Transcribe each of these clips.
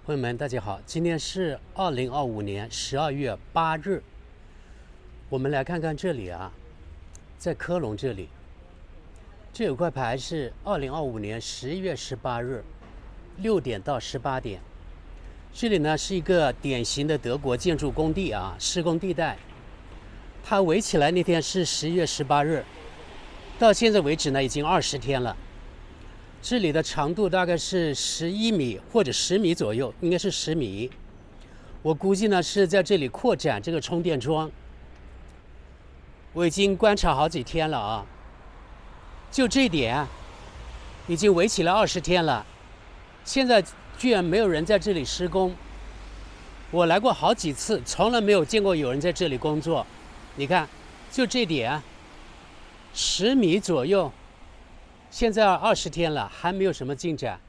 朋友们，大家好，今天是2025年12月8日。我们来看看这里啊，在科隆这里，这有塊牌是2025年11月18日6點到18點。這裡呢是一個典型的德國建築工地啊，施工地帶。它圍起來那天是11月18日，到現在為止呢已經20天了。這裡的長度大概是11米或者10米左右，應該是10米。我估計呢是在這裡擴展這個充電樁。我已經觀察好幾天了啊，就這一點已經圍起來20天了，現在居然沒有人在這裡施工。我來過好幾次，從來沒有見過有人在這裡工作。你看，就這點10米左右。現在20天了，還沒有什麼進展。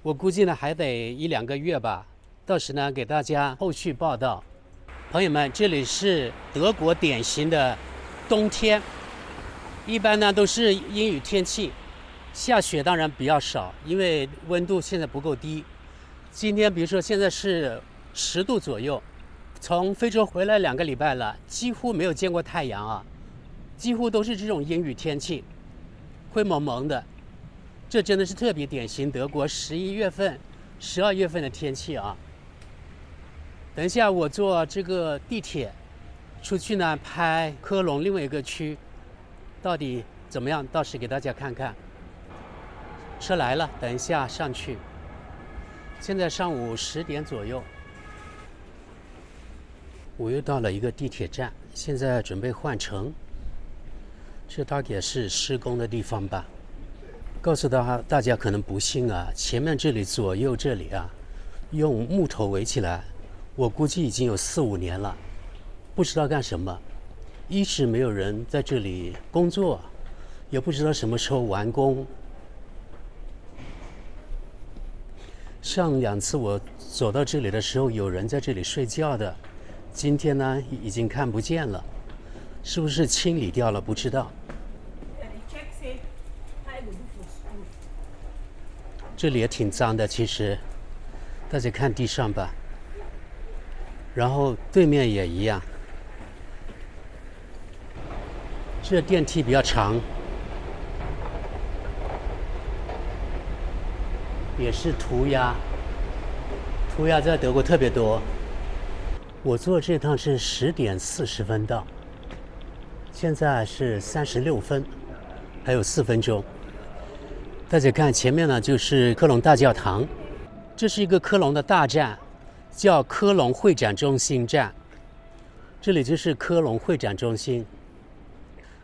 我估計呢，還得1-2個月吧。到時呢，給大家後續報道。朋友們，這裡是德國典型的冬天，一般呢都是陰雨天氣，下雪當然比較少，因為溫度現在不夠低。今天比如說現在是10度左右，從非洲回來2個禮拜了，幾乎沒有見過太陽啊，幾乎都是這種陰雨天氣。灰蒙蒙的，這真的是特別典型德國11月份、12月份的天氣啊。等一下我坐這個地鐵出去呢，拍科隆另外一個區到底怎麼樣，到時給大家看看。車來了，等一下上去。現在上午10點左右，我又到了一個地鐵站，現在準備換乘。這大概是施工的地方吧。告訴大家可能不信啊，前面這裡左右這裡啊，用木頭圍起來，我估計已經有4-5年了，不知道幹什麼，一直沒有人在這裡工作，也不知道什麼時候完工。上2次我走到這裡的時候，有人在這裡睡覺的，今天呢已經看不見了。是不是清理掉了？不知道。這裡也挺髒的，其實，大家看地上吧。然後對面也一樣。這電梯比較長，也是塗鴉。塗鴉在德國特別多。我坐這趟是10點40分到。現在是36分，還有4分鐘。大家看前面呢，就是科隆大教堂，這是一個科隆的大站，叫科隆會展中心站。這裡就是科隆會展中心。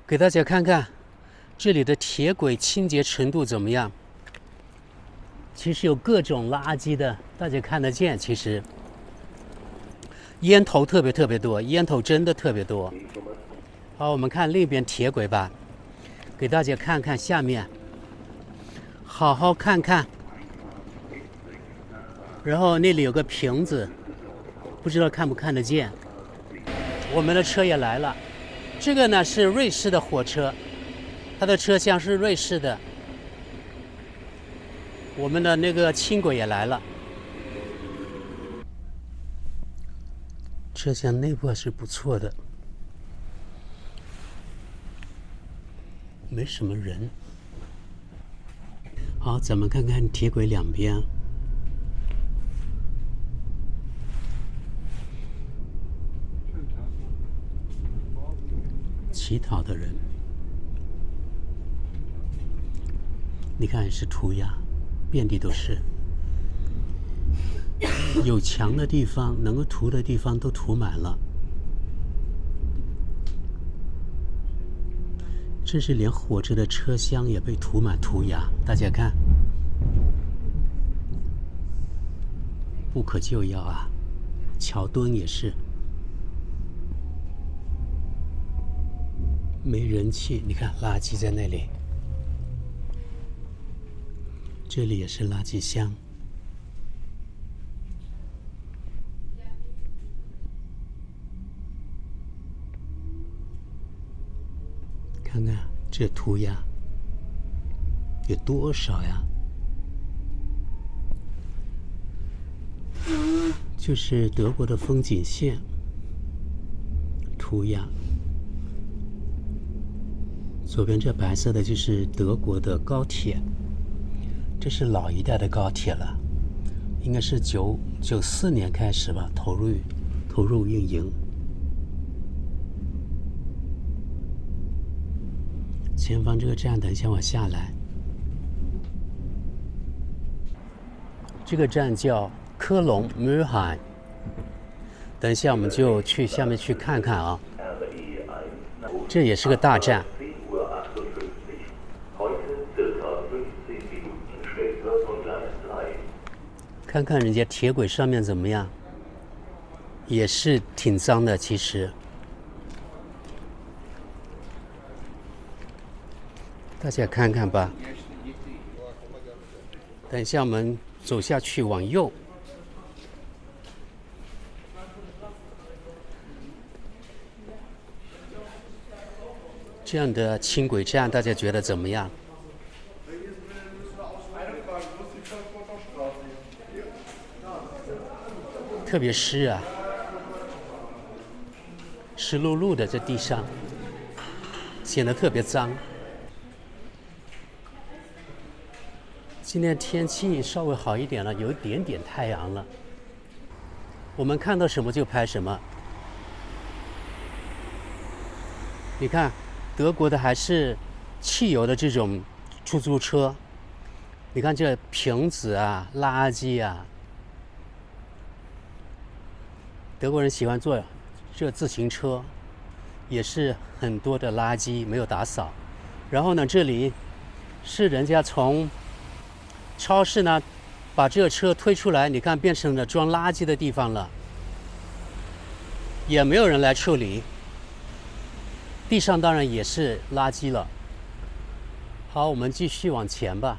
給大家看看這裡的鐵軌清潔程度怎麼樣。其實有各種垃圾的，大家看得見。其實煙頭特別多，煙頭真的特別多。好，我們看另一邊鐵軌吧，給大家看看下面，好好看看。然後那裡有個瓶子，不知道看不看得見。我們的車也來了，這個呢是瑞士的火車，它的車廂是瑞士的。我們的那個輕軌也來了，車廂內部還是不錯的。沒什麼人。好，咱們看看鐵軌兩邊。乞討的人，你看是塗鴉，遍地都是。有牆的地方，能夠塗的地方都塗滿了。甚至連火車的車廂也被塗滿塗鴉，大家看，不可救藥啊！橋墩也是沒人氣，你看垃圾在那裡，這裡也是垃圾箱。看看這塗鴉有多少呀？就是德國的風景線圖樣。左邊這白色的就是德國的高鐵，這是老一代的高鐵了，應該是94年開始吧，投入運營。前方這個站，等一下我下來。這個站叫科隆 Mülheim， 等一下我們就去下面去看看啊。這也是個大站。看看人家鐵軌上面怎麼樣，也是挺髒的，其實。大家看看吧。等一下我們走下去往右。这樣的輕軌站，大家覺得怎麼樣？特別濕啊，濕漉漉的，這地上顯得特別髒。今天天氣稍微好一點了，有一點點太陽了。我們看到什麼就拍什麼。你看，德國的還是汽油的這種出租車。你看這瓶子啊，垃圾啊。德國人喜歡坐這自行車，也是很多的垃圾沒有打掃。然後呢，這裡是人家從超市呢把這個車推出來，你看变成了裝垃圾的地方了，也沒有人來處理。地上當然也是垃圾了。好，我們繼續往前吧。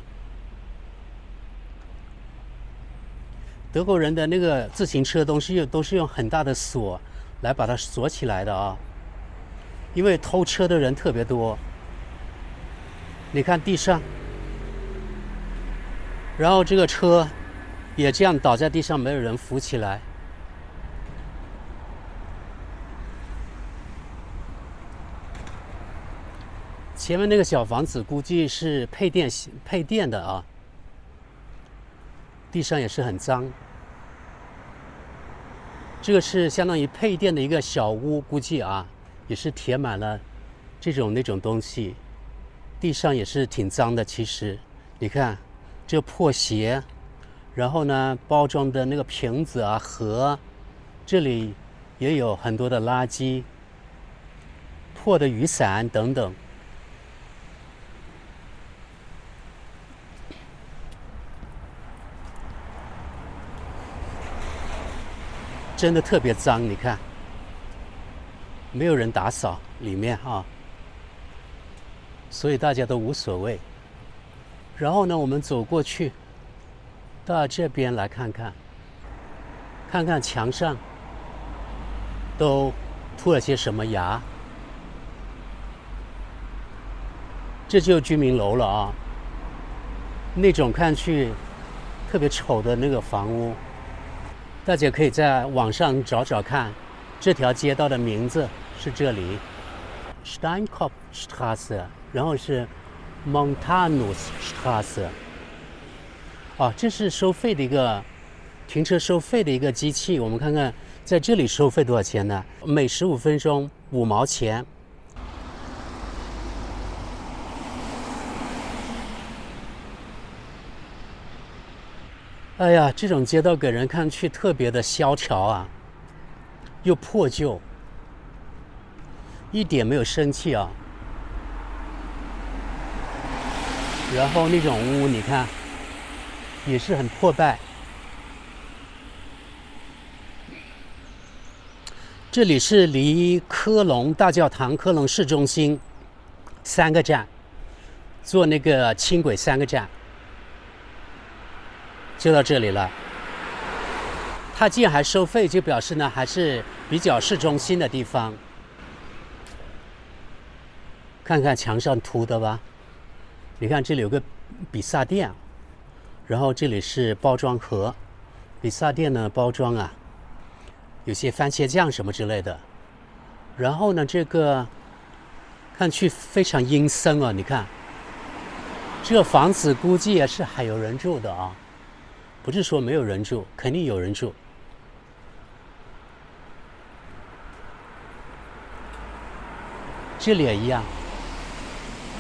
德國人的那個自行車都是用很大的鎖來把它鎖起來的啊，因為偷車的人特別多。你看地上，然後這個車也這樣倒在地上，沒有人扶起來。前面那個小房子估計是配電的啊，地上也是很髒。這個是相當於配電的一個小屋，估計啊也是填滿了這種那種東西，地上也是挺髒的。其實你看這破鞋，然後呢包裝的那個瓶子啊盒，這裡也有很多的垃圾，破的雨傘等等。真的特別髒，你看，沒有人打掃裡面啊，所以大家都無所謂。然後呢，我們走過去，到這邊來看看，看看牆上都塗了些什麼牙。這就是居民樓了啊，那種看去特別醜的那個房屋。大家可以在網上找找看，這條街道的名字是這裡 Steinkopfstraße， 然後是 Montanusstraße。啊，這是收費的一個停車收費的一個機器，我們看看在這裡收費多少錢呢？每15分鐘5毛錢。哎呀，這種街道給人看去特別的蕭條啊，又破舊，一點沒有生氣啊。然後那種屋，你看，也是很破敗。這裡是離科隆大教堂、科隆市中心3個站，坐那個輕軌3個站。就到這裡了。它既然還收費，就表示呢還是比較市中心的地方。看看牆上塗的吧，你看這裡有個比薩店，然後這裡是包裝盒。比薩店的包裝啊，有些番茄醬什麼之類的。然後呢，這個看去非常陰森啊！你看，這個房子估計也是還有人住的啊，不是說沒有人住，肯定有人住。這裡也一樣，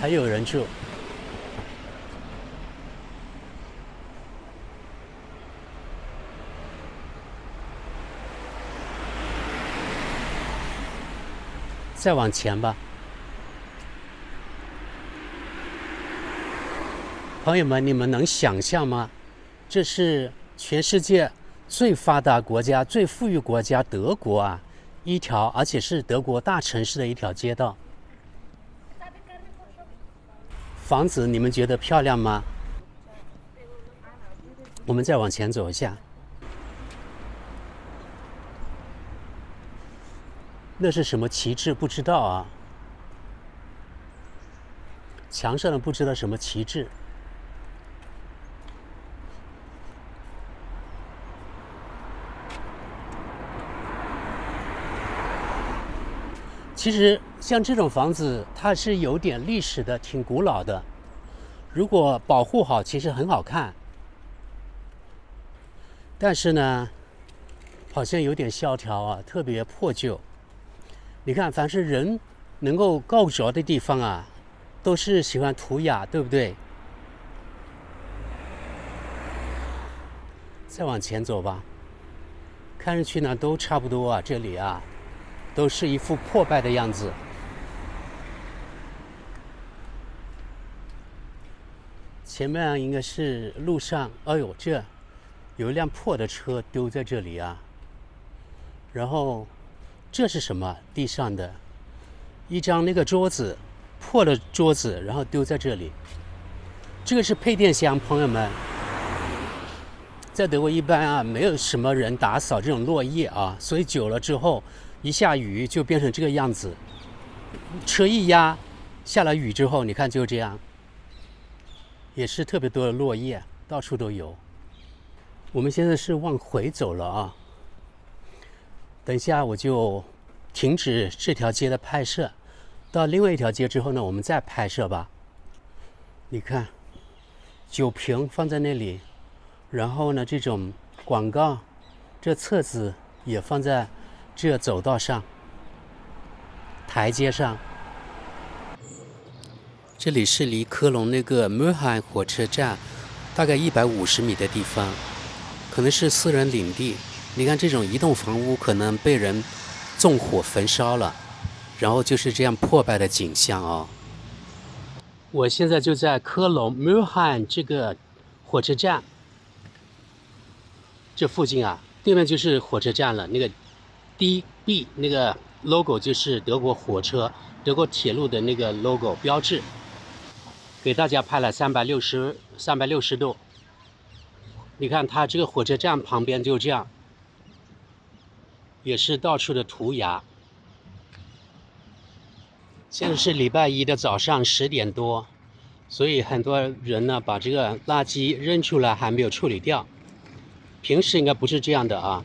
還有人住。再往前吧，朋友們，你们能想象嗎？這是全世界最发达國家、最富裕國家德國啊，一條，而且是德國大城市的一條街道。房子你們覺得漂亮嗎？我們再往前走一下。那是什麼旗幟？不知道啊。牆上的不知道什麼旗幟。其實像這種房子，它是有點歷史的，挺古老的。如果保護好，其實很好看。但是呢，好像有點蕭條啊，特別破舊。你看，凡是人能夠夠着的地方啊，都是喜歡塗鴉，對不對？再往前走吧，看上去呢都差不多啊，這裡啊，都是一副破敗的樣子。前面應該是路上，哎呦，這有一輛破的車丟在這裡啊，然後。這是什麼？地上的一張那個桌子，破的桌子，然後丟在這裡。這個是配電箱，朋友們。在德國一般啊，沒有什麼人打掃這種落葉啊，所以久了之後，一下雨就變成這個樣子。車一壓，下了雨之後，你看就這樣，也是特別多的落葉，到處都有。我們現在是往回走了啊。等一下我就停止這條街的拍攝，到另外一條街之後呢，我們再拍攝吧。你看，酒瓶放在那裡，然後呢，這種廣告，這冊子也放在這走道上、台階上。這裡是離科隆那個穆罕火車站大概150米的地方，可能是私人領地。你看這種一棟房屋可能被人縱火焚燒了，然後就是這樣破敗的景象哦。我現在就在科隆穆罕這個火車站這附近啊，對面就是火車站了。那個 DB 那個 logo 就是德國火車、德國鐵路的那個 logo 標誌。給大家拍了360度。你看它這個火車站旁邊就這樣。也是到處的塗鴉。現在是禮拜一的早上10點多，所以很多人呢把這個垃圾扔出來還沒有處理掉。平時應該不是這樣的啊。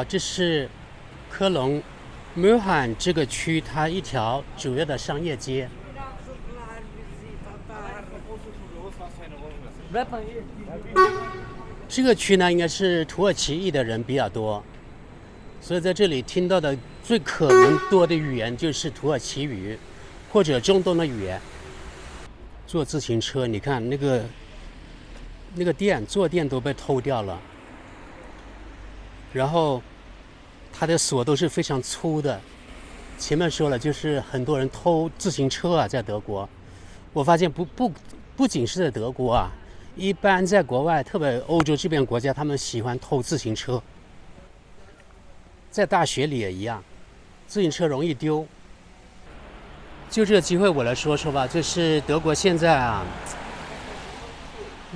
這是科隆穆罕這個區它一條主要的商業街。這個區呢，應該是土耳其裔的人比較多，所以在這裡聽到的最可能多的語言就是土耳其語或者中東的語言。坐自行車，你看那個店坐墊都被偷掉了，然後它的鎖都是非常粗的。前面說了，就是很多人偷自行車啊，在德國，我發現不僅是在德國啊。一般在國外，特別歐洲這邊國家，他們喜歡偷自行車。在大學裡也一樣，自行車容易丟。就這個機會，我來說說吧。就是德國現在啊，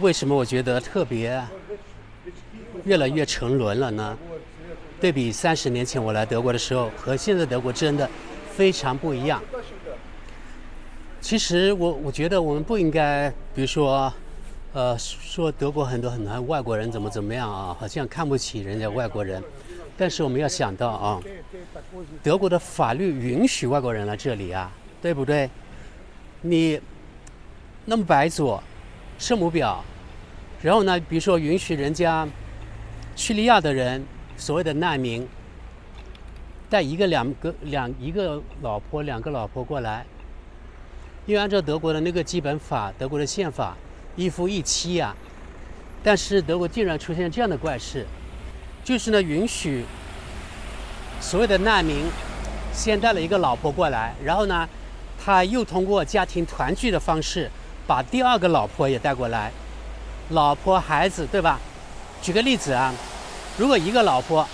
為什麼我覺得特別越來越沉淪了呢？對比30年前我來德國的時候，和現在德國真的非常不一樣。其實我覺得我們不應該，比如說。說德國很多外國人怎麼樣啊，好像看不起人家外国人。但是我們要想到啊，德國的法律允許外國人来這裡啊，對不对？你那麼白左，聖母婊，然後呢，比如說允許人家叙利亞的人，所謂的難民，帶一个老婆两个老婆過來，因為按照德國的那個基本法，德國的憲法，一夫一妻啊。但是德國竟然出現這樣的怪事，就是呢允許所謂的難民先帶了一個老婆過來，然後呢，他又通過家庭團聚的方式把第二個老婆也帶過來，老婆孩子，對吧？舉個例子啊，如果一個老婆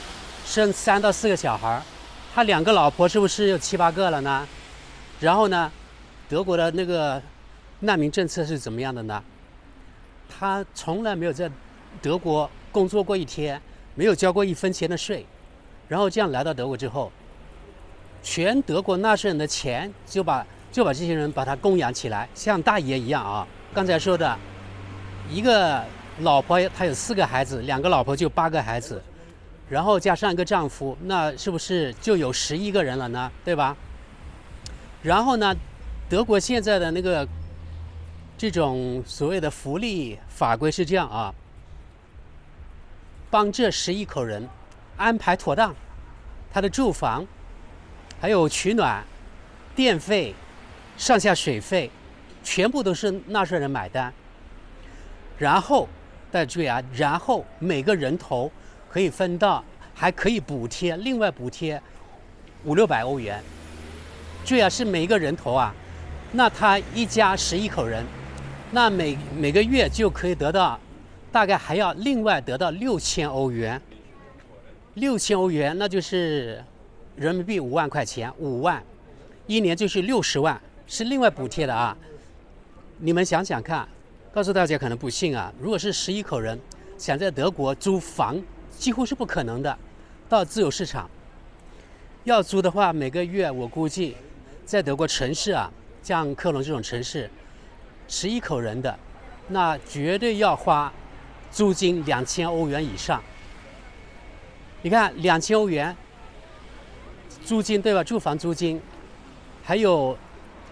生3到4個小孩，他2個老婆是不是有7、8個了呢？然後呢，德國的那個難民政策是怎麼樣的呢？他從來沒有在德國工作過1天，沒有交過1分錢的稅，然後這樣來到德國之後，全德國納稅人的錢就把這些人把他供養起來，像大爺一樣啊。剛才說的一個老婆他有4個孩子，2個老婆就8個孩子，然後加上一個丈夫，那是不是就有11個人了呢？對吧？然後呢，德國現在的那個這種所謂的福利法規是這樣啊，幫這11口人安排妥當，他的住房，還有取暖、電費、上下水費，全部都是納稅人買單。然後大家注意啊，然後每個人頭可以分到，還可以補貼，另外補貼500-600歐元。注意啊，是每一個人頭啊。那他一家11口人，那每個月就可以得到，大概還要另外得到6000歐元。6000歐元，那就是人民幣5萬塊錢，5萬，1年就是60萬，是另外補貼的啊。你們想想看，告訴大家可能不信啊，如果是11口人想在德國租房，幾乎是不可能的。到自由市場要租的話，每個月我估計在德國城市啊，像科隆這種城市，11口人的，那絕對要花租金2000歐元以上。你看2000歐元租金，對吧？住房租金，還有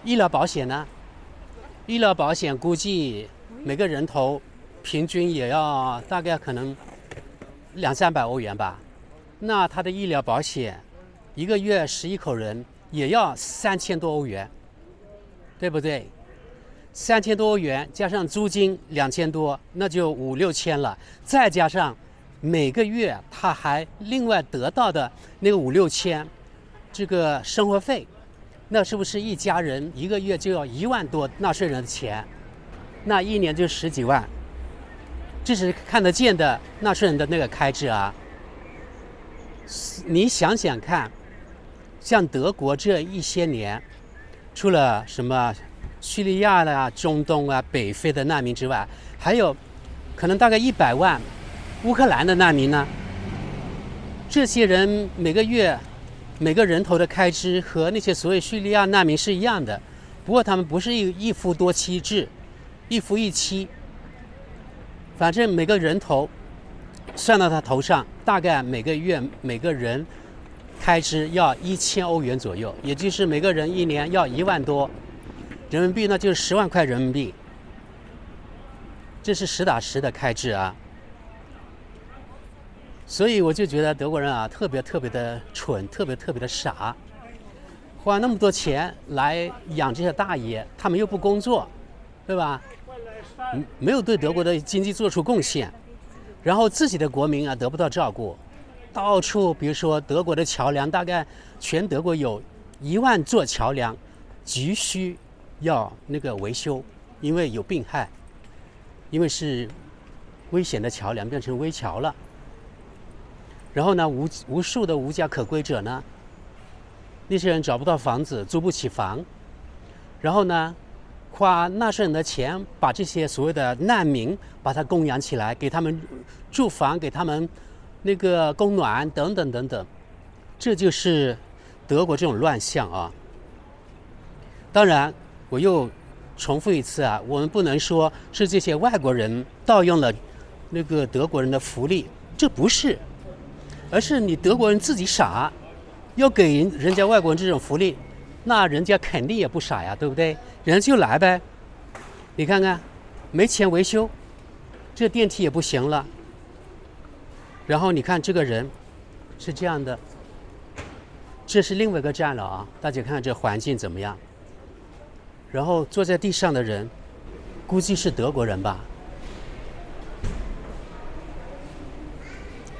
醫療保險呢。醫療保險估計每個人頭平均也要大概可能200-300歐元吧。那他的醫療保險一個月11口人也要3000多歐元，對不對？3000多歐元加上租金2000多，那就5-6千了。再加上每個月他還另外得到的那個5-6千這個生活費，那是不是一家人一個月就要1萬多納稅人的錢？那1年就10幾萬，這是看得見的納稅人的那個開支啊。你想想看，像德國這一些年，除了什麼敘利亞的、中東啊、北非的難民之外，還有可能大概100萬烏克蘭的難民呢。這些人每個月每個人頭的開支和那些所謂敘利亞難民是一樣的，不過他們不是一夫多妻制，一夫一妻，反正每個人頭算到他頭上，大概每個月每個人開支要1000歐元左右，也就是每個人1年要1萬多人民幣，那就是10萬塊人民幣。這是實打實的開支啊。所以我就覺得德國人啊，特別的蠢，特別的傻，花那麼多錢來養這些大爺，他們又不工作，對吧？沒有對德國的經濟做出貢獻，然後自己的國民啊得不到照顧，到處比如說德國的橋樑，大概全德國有1萬座橋樑急需要那個維修，因為有病害，因為是危險的橋樑變成危橋了。然後呢，無數的無家可歸者呢，那些人找不到房子，租不起房，然後呢，花納稅人的錢把這些所謂的難民把他供養起來，給他們住房，給他們那個供暖等等等等，這就是德國這種亂象啊。當然，我又重複一次啊，我們不能說是這些外國人盜用了那個德國人的福利，這不是，而是你德國人自己傻，要給人家外國人這種福利，那人家肯定也不傻呀，对不对？人家就來唄。你看看，沒錢維修，這電梯也不行了。然後你看這個人是這樣的，這是另外一個站了啊，大家看這環境怎麼樣？然後坐在地上的人，估計是德國人吧，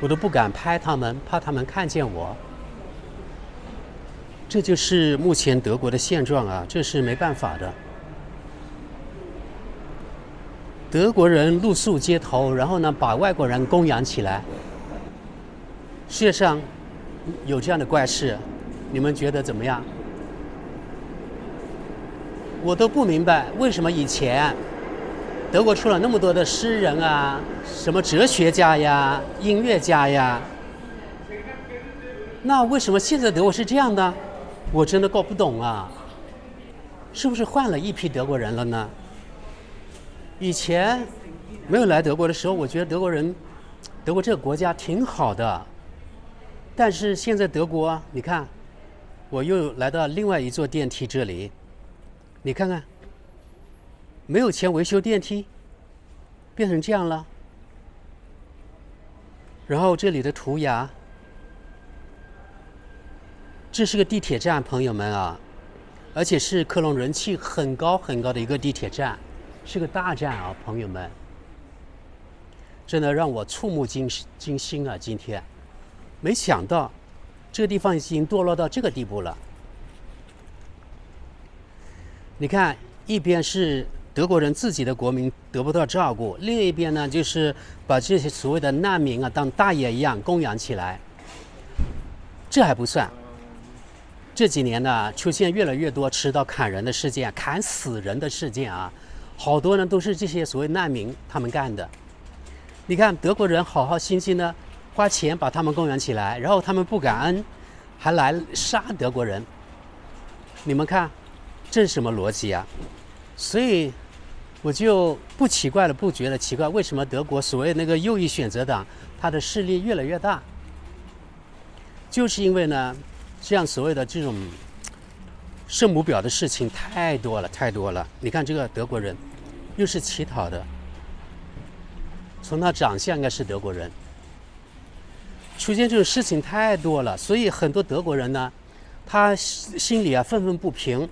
我都不敢拍他們，怕他們看見我。這就是目前德國的現狀啊，這是沒辦法的。德國人露宿街頭，然後呢，把外國人供養起來。世界上有這樣的怪事，你們覺得怎麼樣？我都不明白，為什麼以前德國出了那麼多的詩人啊，什麼哲學家呀、音樂家呀，那為什麼現在德國是這樣的？我真的搞不懂啊，是不是換了一批德國人了呢？以前沒有来德國的時候，我覺得德國這個國家挺好的。但是現在德國，你看，我又來到另外一座電梯這裡，你看看，沒有錢維修電梯，變成這樣了。然後這裡的塗鴉，這是個地鐵站，朋友們啊，而且是科隆人氣很高很高的一個地鐵站，是個大站啊，朋友們，真的讓我觸目驚心啊！今天沒想到這個地方已經墮落到這個地步了。你看，一邊是德國人自己的國民得不到照顧，另一邊呢，就是把這些所謂的難民啊當大爺一樣供養起來。這還不算，這幾年呢，出現越來越多持刀砍人的事件，砍死人的事件啊，好多呢都是這些所謂難民他們幹的。你看德國人好好心心的花錢把他們供養起來，然後他們不感恩，還來殺德國人。你們看，這是什麼邏輯啊？所以我就不奇怪了，不覺得奇怪，為什麼德國所謂那個右翼選擇黨，它的勢力越來越大？就是因為呢，這樣所謂的這種聖母婊的事情太多了，太多了。你看這個德國人，又是乞討的，從他長相應該是德國人。出現這種事情太多了，所以很多德國人呢，他心裡啊憤憤不平，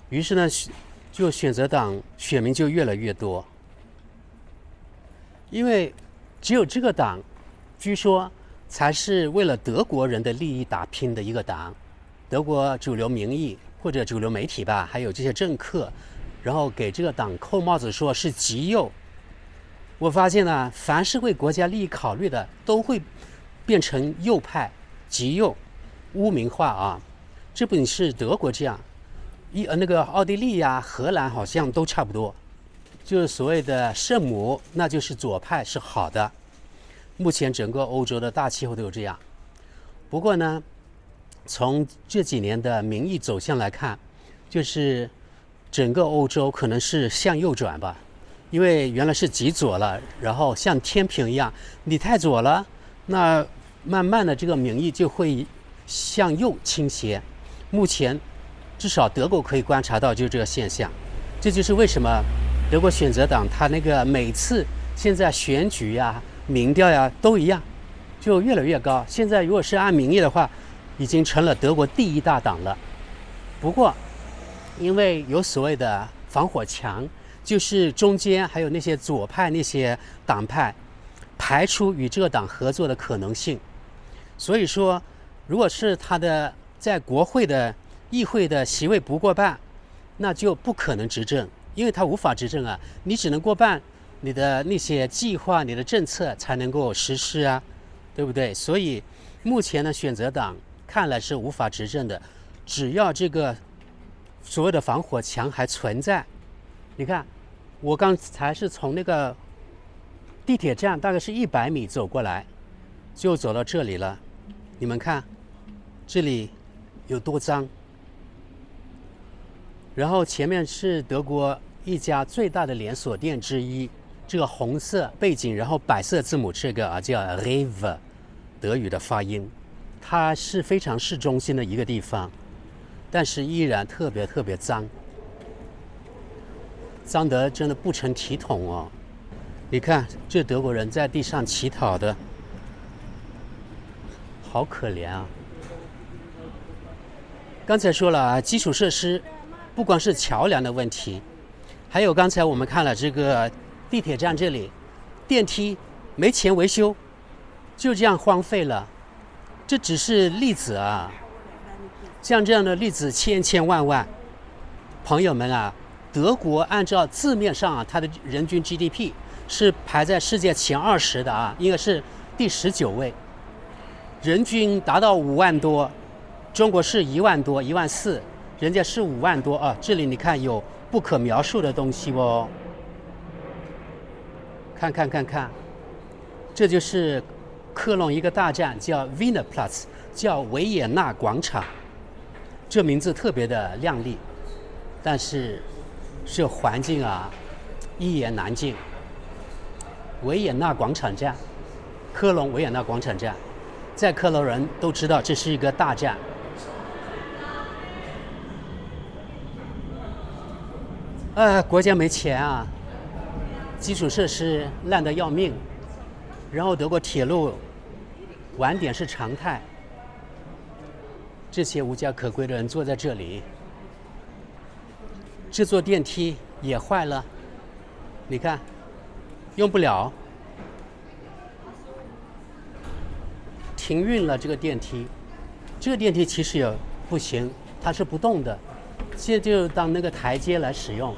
於是呢，就選擇黨選民就越來越多。因為只有這個黨，據說才是為了德國人的利益打拼的一個黨。德國主流民意或者主流媒體吧，還有這些政客，然後給這個黨扣帽子，說是極右。我發現呢，凡是為國家利益考慮的，都會變成右派、極右、污名化啊！這不僅是德國這樣，那個奧地利呀、荷蘭好像都差不多，就是所謂的聖母，那就是左派是好的。目前整個歐洲的大氣候都有這樣。不過呢，從這幾年的民意走向來看，就是整個歐洲可能是向右轉吧，因為原來是極左了，然後像天平一樣，你太左了，那慢慢的这個民意就會向右傾斜。目前至少德國可以觀察到就是這個現象，這就是為什麼德國選擇黨他那個每次現在選舉呀、民調呀都一樣，就越來越高。現在如果是按民意的話，已經成了德國第一大黨了。不過因為有所謂的防火牆，就是中間還有那些左派那些黨派排除與這個黨合作的可能性，所以說如果是他的在國會的議會的席位不過半，那就不可能執政，因為他無法執政啊，你只能過半，你的那些計劃你的政策才能夠實施啊，對不對？所以目前呢，選擇黨看來是無法執政的，只要這個所謂的防火牆還存在。你看我剛才是從那個地鐵站大概是100米走過來，就走到這裡了。你們看，這裡有多髒。然後前面是德國一家最大的連鎖店之一，這個紅色背景，然後白色字母，這個叫 Rewe， 德語的發音。它是非常市中心的一個地方，但是依然特別髒，髒得真的不成體統哦。你看這德國人在地上乞討的，好可憐啊。剛才說了啊，基礎設施不光是橋梁的問題，還有剛才我們看了這個地鐵站這裡，電梯沒錢維修，就這樣荒廢了。這只是例子啊，像這樣的例子千萬。朋友們啊，德國按照字面上啊，它的人均 GDP 是排在世界前20的啊，应該是第19位，人均達到5萬多，中國是1萬多，1萬4，人家是5萬多啊。這裡你看有不可描述的東西哦，看，這就是科隆一個大站，叫 Wienerplatz， 叫維也納廣場。這名字特別的亮麗，但是這環境啊，一言難盡。維也納廣場站，科隆維也納廣場站，在科隆人都知道這是一個大站。國家沒錢啊，基礎設施爛得要命，然後德國鐵路晚點是常態。這些無家可歸的人坐在這裡，這座電梯也壞了，你看，用不了，停運了這個電梯。這個電梯其實也不行，它是不動的，現在就當那個台階來使用。